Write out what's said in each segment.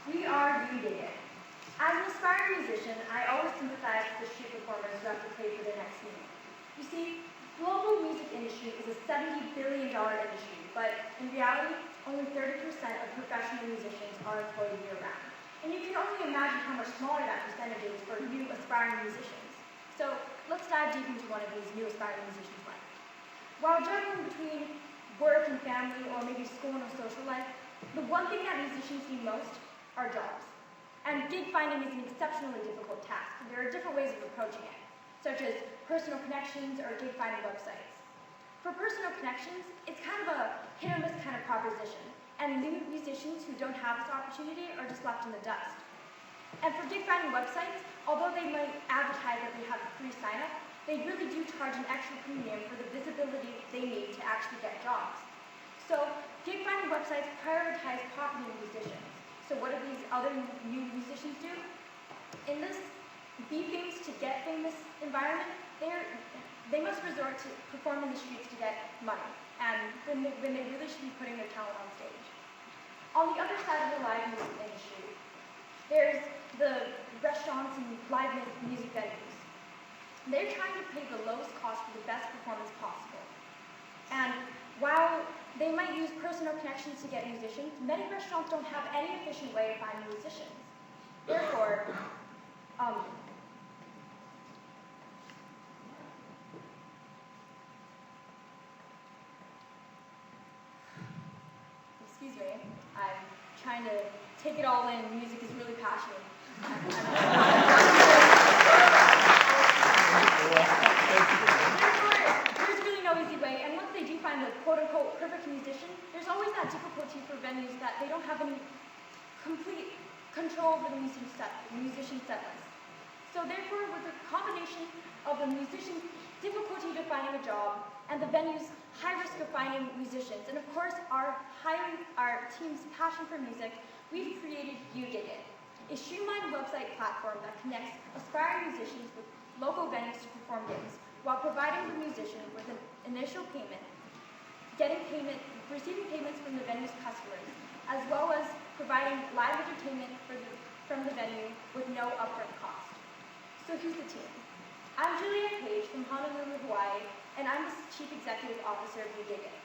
We are UGigIt. As an aspiring musician, I always sympathize with the street performers who have to pay for their next meal. You see, global music industry is a $70 billion industry, but in reality, only 30% of professional musicians are employed year-round. And you can only imagine how much smaller that percentage is for new aspiring musicians. So let's dive deep into one of these new aspiring musicians' life. While juggling between work and family, or maybe school and social life, the one thing that musicians need most are jobs. And gig finding is an exceptionally difficult task. There are different ways of approaching it, such as personal connections or gig finding websites. For personal connections, it's kind of a hit or miss kind of proposition, and new musicians who don't have this opportunity are just left in the dust. And for gig finding websites, although they might advertise that they have a free sign-up, they really do charge an extra premium for the visibility they need to actually get jobs. So gig finding websites prioritize popular musicians. So what do these other new musicians do? In this be famous to get famous environment, they must resort to perform in the streets to get money, and when they really should be putting their talent on stage. On the other side of the live music industry, there's the restaurants and live music venues. They're trying to pay the lowest cost for the best performance possible. And while they might use personal connections to get musicians, many restaurants don't have any efficient way to find musicians. Therefore, excuse me, I'm trying to take it all in. Music is really passionate. There's really no easy way, and once they do find the quote-unquote perfect musician, there's always that difficulty for venues that they don't have any complete control over the musician set list. So therefore, with the combination of the musician's difficulty to finding a job and the venue's high risk of finding musicians, and of course our team's passion for music, we've created UGigIt, a streamlined website platform that connects aspiring musicians with local venues to perform gigs, while providing the musician with an initial payment, receiving payments from the venue's customers, as well as providing live entertainment from the venue with no upfront cost. So who's the team? I'm Juliette Paige from Honolulu, Hawaii, and I'm the Chief Executive Officer of UGigIt.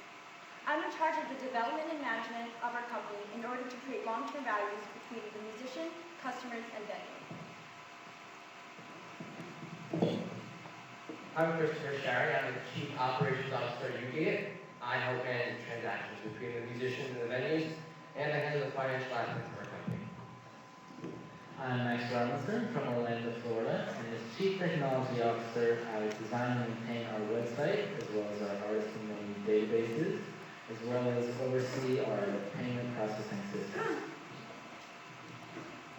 I'm in charge of the development and management of our company in order to create long-term values between the musician, customers, and venue. I'm Shaari. I'm the Chief Operations Officer at UGigIt. I help manage transactions between the musicians and the venues, and I handle the financial aspects of our company. I'm Max Robinson from Orlando, Florida, and as Chief Technology Officer, I design and maintain our website, as well as our artist and venue databases, as well as oversee our payment processing system.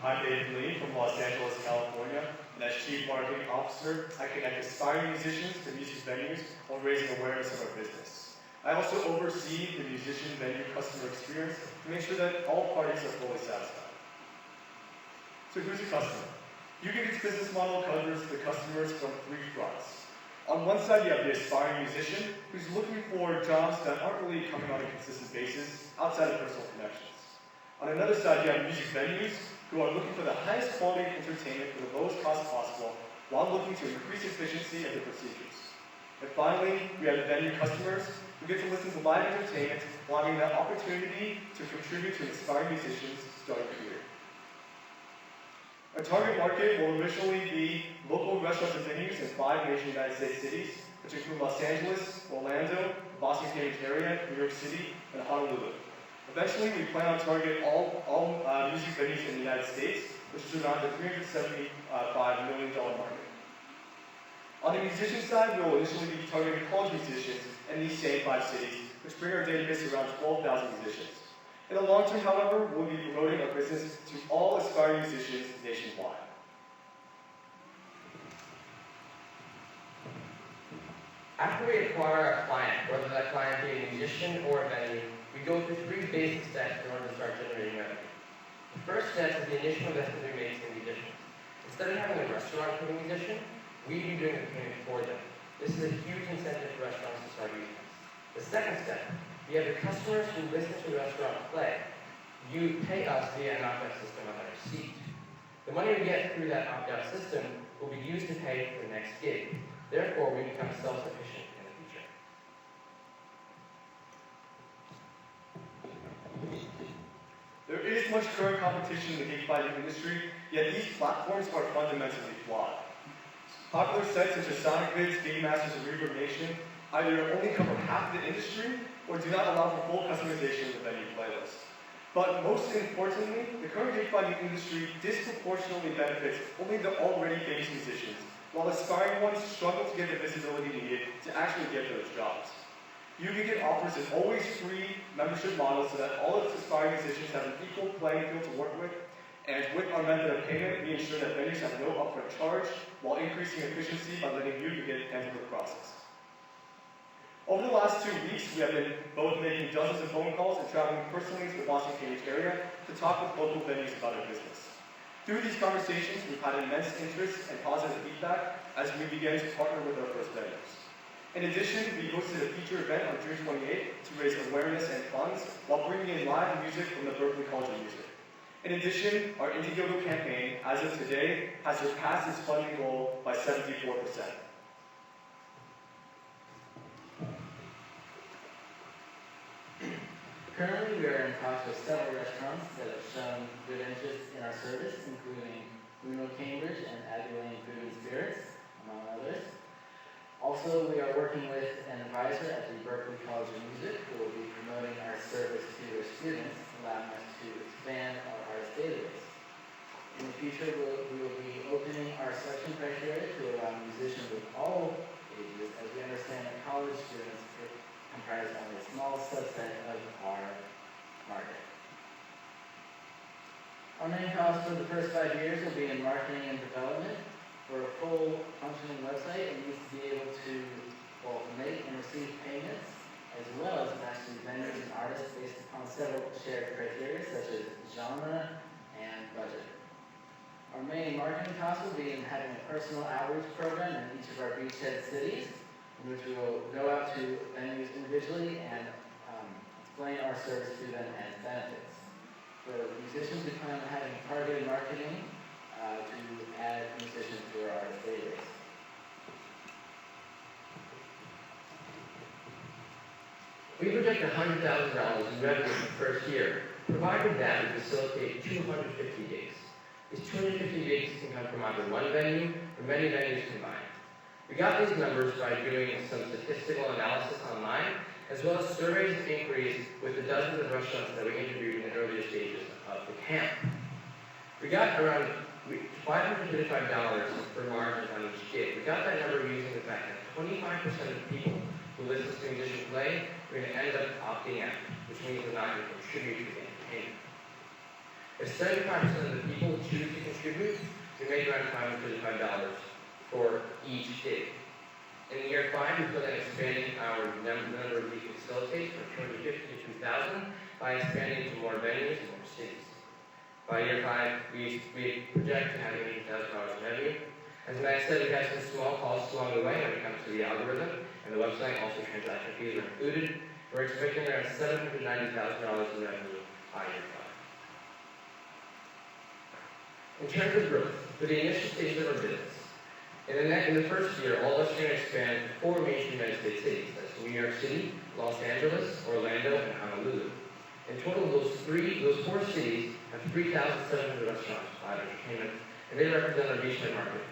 I'm David Lee from Los Angeles, California, and as Chief Marketing Officer, I connect aspiring musicians to music venues while raising awareness of our business. I also oversee the musician venue customer experience to make sure that all parties are fully satisfied. So who's a customer? UGigIt's business model covers the customers from three fronts. On one side, you have the aspiring musician who's looking for jobs that aren't really coming on a consistent basis outside of personal connections. On another side, you have music venues who are looking for the highest quality entertainment for the lowest cost possible while looking to increase efficiency of the procedures. And finally, we have the venue customers who get to listen to live entertainment while having that opportunity to contribute to inspiring musicians starting a career. Our target market will initially be local restaurants and venues in 5 major United States cities, which include Los Angeles, Orlando, Boston Cambridge area, New York City, and Honolulu. Eventually, we plan on targeting all music venues in the United States, which is around the $375 million market. On the musician side, we will initially be targeting college musicians in these same 5 cities, which bring our database to around 12,000 musicians. In the long term, however, we'll be promoting our business to all aspiring musicians nationwide. After we acquire a client, whether that client be a musician or a venue, we go through 3 basic steps in order to start generating revenue. The first step is the initial investment we make in musicians. Instead of having a restaurant put a musician, we'd be doing the payment for them. This is a huge incentive for restaurants to start using us. The second step, we have the customers who listen to the restaurant play. You pay us via an opt-out system on our receipt. The money we get through that opt-out system will be used to pay for the next gig. Therefore, we become self-sufficient in the future. There is much current competition in the gig finding industry, yet these platforms are fundamentally flawed. Popular sites such as SonicVids, Game Masters, and Reverb Nation either only cover half the industry or do not allow for full customization of the venue playlist. But most importantly, the current gig finding industry disproportionately benefits only the already famous musicians, while aspiring ones struggle to get the visibility needed to actually get those jobs. UGigIt offers an always free membership model so that all of its aspiring musicians have an equal playing field to work with, and with our method of payment, we ensure that venues have no upfront charge, while increasing efficiency by letting UGigIt handle the process. Over the last 2 weeks, we have been both making dozens of phone calls and traveling personally to the Boston Cambridge area to talk with local venues about our business. Through these conversations, we've had immense interest and positive feedback as we began to partner with our first venues. In addition, we hosted a feature event on June 28th to raise awareness and funds while bringing in live music from the Berklee College of Music. In addition, our Indiegogo campaign, as of today, has surpassed its funding goal by 74%. Currently, we are in talks with several restaurants that have shown good interest in our service, including Bruno Cambridge and Abbey Lane Food and Spirits, among others. Also, we are working with an advisor at the Berklee College of Music who will be promoting our service to their students, allowing us to expand our artist database. In the future, we will be opening our selection criteria to allow musicians of all ages, as we understand that college students comprise only a small subset of our market. Our main cost for the first 5 years will be in marketing and development. For a full functioning website, it needs to be able to both make and receive payments, as well as match to vendors and artists based upon several shared criteria such as genre and budget. Our main marketing cost will be in having a personal outreach program in each of our beachhead cities, in which we will go out to venues individually and explain our service to them and benefits. For musicians, we plan on having targeted marketing to add musicians to our artist database. We project $100,000 in revenue in the first year, provided that we facilitate 250 gigs. These 250 gigs can come from either one venue or many venues combined. We got these numbers by doing some statistical analysis online, as well as surveys and inquiries with the dozens of restaurants that we interviewed in the earlier stages of the camp. We got around $555 per margin on each gig. We got that number using the fact that 25% of people who listen to a musician play are going to end up opting out, which means they're not going to contribute to the entertainment. If 75% of the people choose to contribute, we make around $555 for each gig. In year 5, we plan on expanding our number we facilitate from 250 to 2,000 by expanding to more venues and more cities. By year 5, we project to have $80,000 in revenue. As Matt said, we have some small costs along the way when it comes to the algorithm, and the website, also transaction fees are included. We're expecting around $790,000 in revenue by year 5. In terms of growth, for the initial stages of our business, in the first year, all of us are going to expand to 4 major United States cities. That's New York City, Los Angeles, Orlando, and Honolulu. In total, those 4 cities have 3,700 restaurants, live entertainment, and they represent our beachhead market.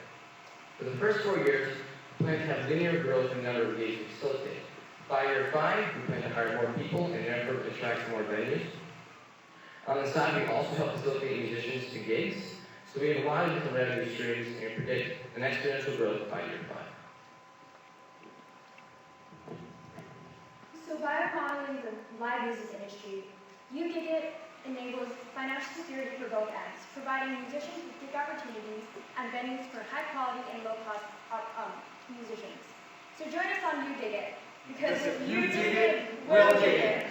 For the first 4 years, we plan to have linear growth in the number of gigs we facilitate. By year 5, we plan to hire more people and therefore attract more venues. On the side, we also help facilitate musicians to gigs. So we have a lot of different revenue streams, and we predict an exponential growth by year 5. So by modeling the live music industry, UGigIt enables financial security for both ends, providing musicians with gig opportunities and venues for high quality and low cost musicians. So join us on UGigIt, because if you dig it, we'll dig it.